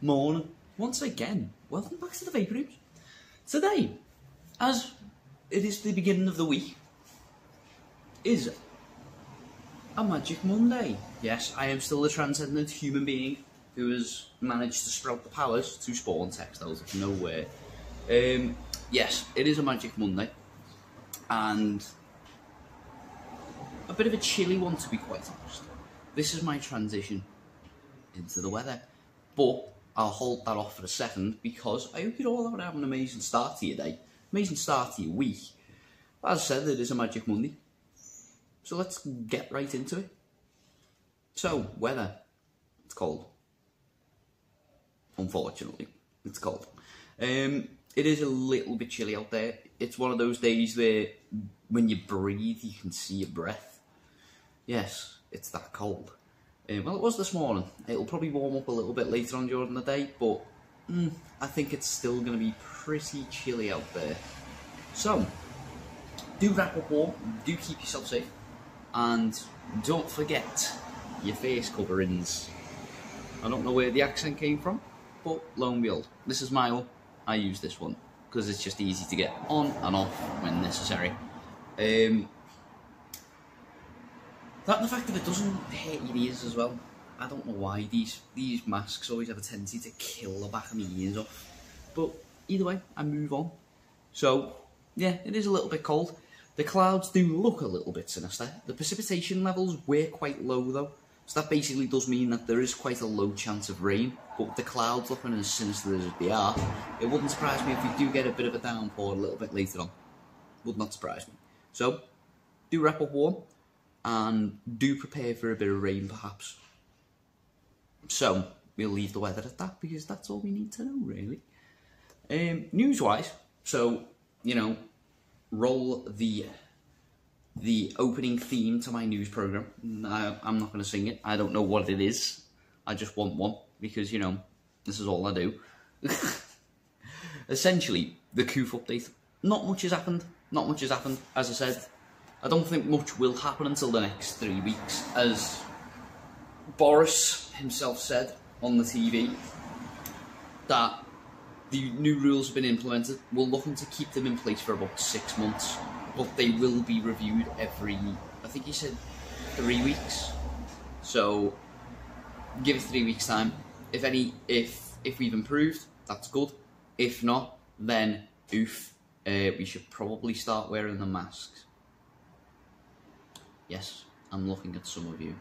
morning. Once again, welcome back to the Vaper Rooms. Today, as it is the beginning of the week, is a Magic Monday. Yes, I am still a transcendent human being who has managed to sprout the powers to spawn textiles of nowhere. Yes, it is a Magic Monday, and a bit of a chilly one, to be quite honest. This is my transition into the weather, but I'll hold that off for a second because I hope you're all out having an amazing start to your day, amazing start to your week. As I said, it is a Magic Monday, so let's get right into it. So, weather, it's cold. Unfortunately, it's cold. It is a little bit chilly out there. It's one of those days where when you breathe, you can see your breath. Yes, it's that cold. Well, it was this morning. It'll probably warm up a little bit later on during the day, but I think it's still going to be pretty chilly out there. So, do wrap up warm, do keep yourself safe, and don't forget your face coverings. I don't know where the accent came from, but lo and behold, this is my one. I use this one because it's just easy to get on and off when necessary. That and the fact that it doesn't hurt your ears as well. I don't know why these masks always have a tendency to kill the back of my ears off. But either way, I move on. So, yeah, it is a little bit cold. The clouds do look a little bit sinister. The precipitation levels were quite low though. So that basically does mean that there is quite a low chance of rain. But with the clouds looking as sinister as they are, it wouldn't surprise me if we do get a bit of a downpour a little bit later on. Would not surprise me. So, do wrap up warm. And do prepare for a bit of rain, perhaps. So, we'll leave the weather at that, because that's all we need to know, really. News-wise, so, you know, roll the opening theme to my news programme. I'm not going to sing it. I don't know what it is. I just want one, because, you know, this is all I do. Essentially, the Coof update. Not much has happened. Not much has happened, as I said. I don't think much will happen until the next 3 weeks, as Boris himself said on the TV, that the new rules have been implemented. We're looking to keep them in place for about 6 months, but they will be reviewed every, I think he said 3 weeks. So give it 3 weeks time. If we've improved, that's good. If not, then oof. We should probably start wearing the masks. Yes, I'm looking at some of you.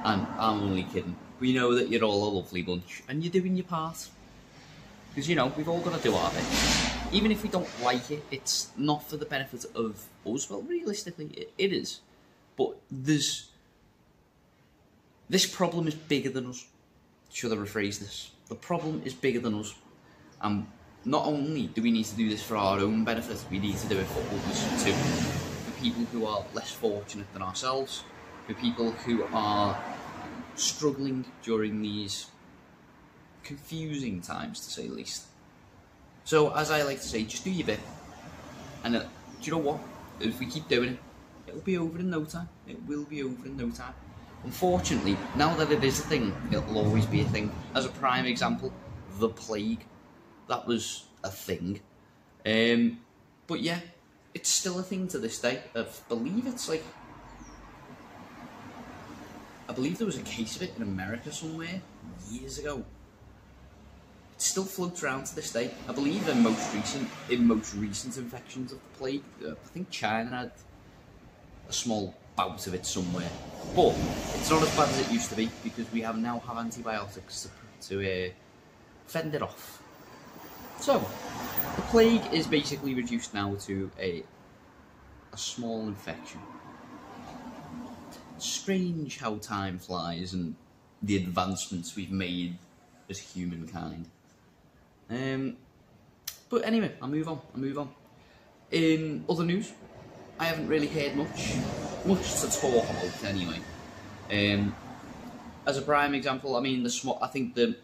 I'm only kidding. We know that you're all a lovely bunch, and you're doing your part. Because, you know, we've all got to do our bit. Even if we don't like it, it's not for the benefit of us. Well, realistically, it is. But this problem is bigger than us. Should I rephrase this? The problem is bigger than us. And not only do we need to do this for our own benefit, we need to do it for others too. For people who are less fortunate than ourselves, for people who are struggling during these confusing times, to say the least. So, as I like to say, just do your bit. And do you know what? If we keep doing it, it'll be over in no time. It will be over in no time. Unfortunately, now that it is a thing, it'll always be a thing. As a prime example, the plague. That was a thing. But yeah, it's still a thing to this day. I believe there was a case of it in America somewhere years ago. It still floats around to this day. I believe in most recent infections of the plague, I think China had a small bout of it somewhere. But it's not as bad as it used to be, because we now have antibiotics to fend it off. So, the plague is basically reduced now to a small infection. Strange how time flies and the advancements we've made as humankind. But anyway, I'll move on. In other news, I haven't really heard much to talk about anyway. As a prime example, I mean, I think the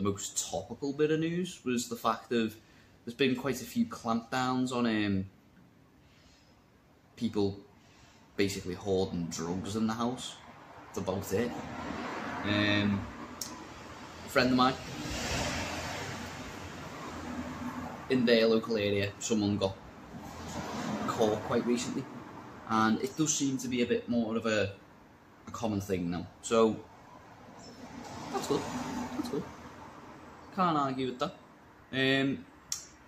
most topical bit of news was the fact of there's been quite a few clampdowns on people basically hoarding drugs in the house. That's about it. friend of mine, in their local area, someone got caught quite recently, and it does seem to be a bit more of a common thing now. So that's good. That's good. Can't argue with that.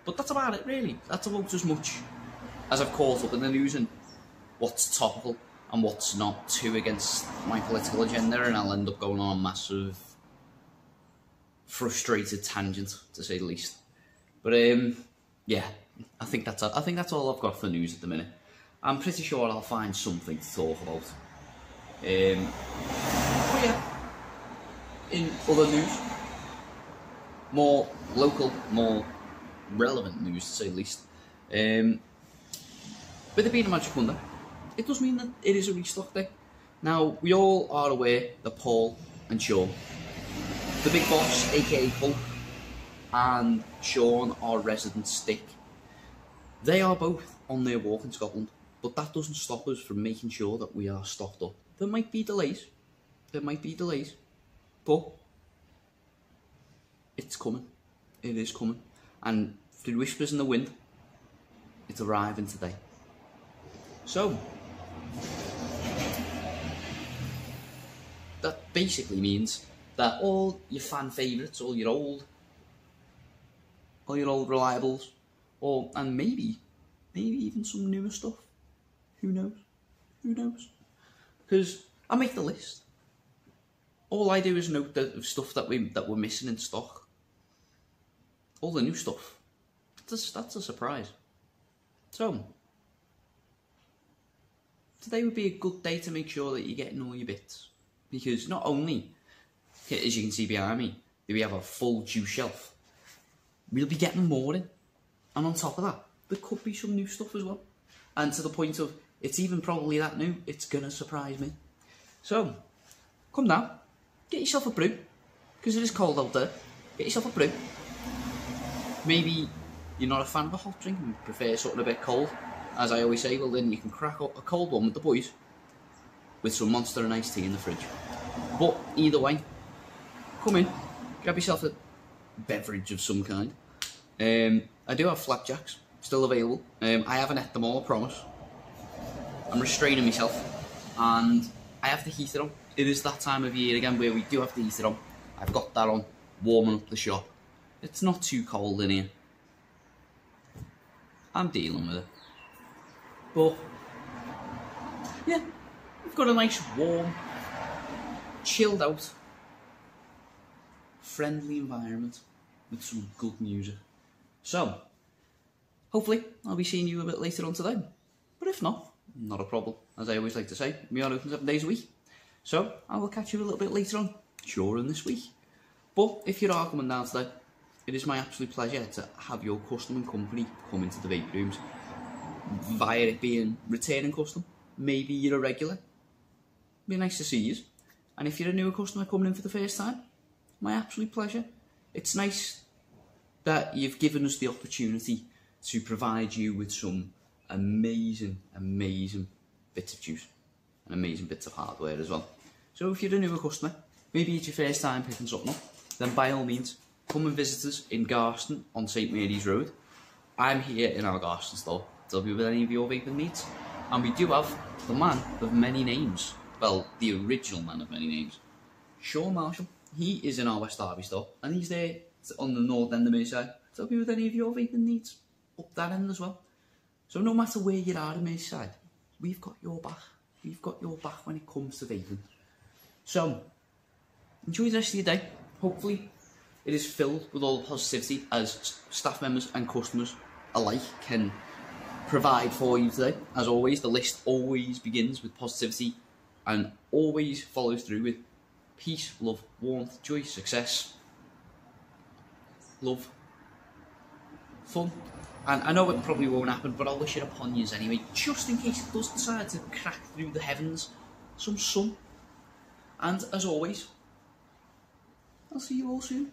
But that's about it, really. That's about as much as I've caught up in the news and what's topical and what's not too against my political agenda, and I'll end up going on a massive frustrated tangent, to say the least. But yeah, I think that's all I've got for news at the minute. I'm pretty sure I'll find something to talk about. But yeah, in other news, more local, more relevant news, to say the least. With it being a Magic Monday, it does mean that it is a restock day. Now, we all are aware that Paul and Sean, the big boss, aka Hulk, and Sean, our resident stick, they are both on their walk in Scotland, but that doesn't stop us from making sure that we are stocked up. There might be delays, but it's coming. It is coming. And through whispers in the wind, it's arriving today. So, that basically means that all your fan favourites, all your old reliables, and maybe even some newer stuff. Who knows? Because I make the list. All I do is note the stuff that we're missing in stock. All the new stuff. That's a surprise. So, today would be a good day to make sure that you're getting all your bits. Because not only, as you can see behind me, do we have a full juice shelf, we'll be getting more in. And on top of that, there could be some new stuff as well. And to the point of, it's even probably that new, it's going to surprise me. So, come down, get yourself a brew, because it is cold out there. Get yourself a brew. Maybe you're not a fan of a hot drink and prefer something a bit cold. As I always say, well then you can crack up a cold one with the boys with some Monster and iced tea in the fridge. But either way, come in, grab yourself a beverage of some kind. I do have flapjacks still available. I haven't ate them all, I promise. I'm restraining myself, and I have the heater on. It is that time of year again where we do have the heater on. I've got that on, warming up the shop. It's not too cold in here. I'm dealing with it. But yeah, we've got a nice warm, chilled out, friendly environment with some good music. So, hopefully I'll be seeing you a bit later on today. But if not a problem. As I always like to say, we are open 7 days a week. So, I will catch you a little bit later on during this week. But if you are coming down today, it is my absolute pleasure to have your custom and company come into the vape rooms via it being returning custom. Maybe you're a regular. It'd be nice to see you. And if you're a newer customer coming in for the first time, my absolute pleasure. It's nice that you've given us the opportunity to provide you with some amazing bits of juice and amazing bits of hardware as well. So if you're a newer customer, maybe it's your first time picking something up, then by all means, come and visit us in Garston on St Mary's Road. I'm here in our Garston store to help you with any of your vaping needs. And we do have the man of many names, well, the original man of many names, Sean Marshall. He is in our West Derby store, and he's there on the north end of Merseyside to help you with any of your vaping needs up that end as well. So no matter where you are in Merseyside, we've got your back. We've got your back when it comes to vaping. So, enjoy the rest of your day. Hopefully, it is filled with all the positivity as staff members and customers alike can provide for you today. As always, the list always begins with positivity and always follows through with peace, love, warmth, joy, success, love, fun. And I know it probably won't happen, but I'll wish it upon you anyway, just in case it does decide to crack through the heavens, some sun. And as always, I'll see you all soon.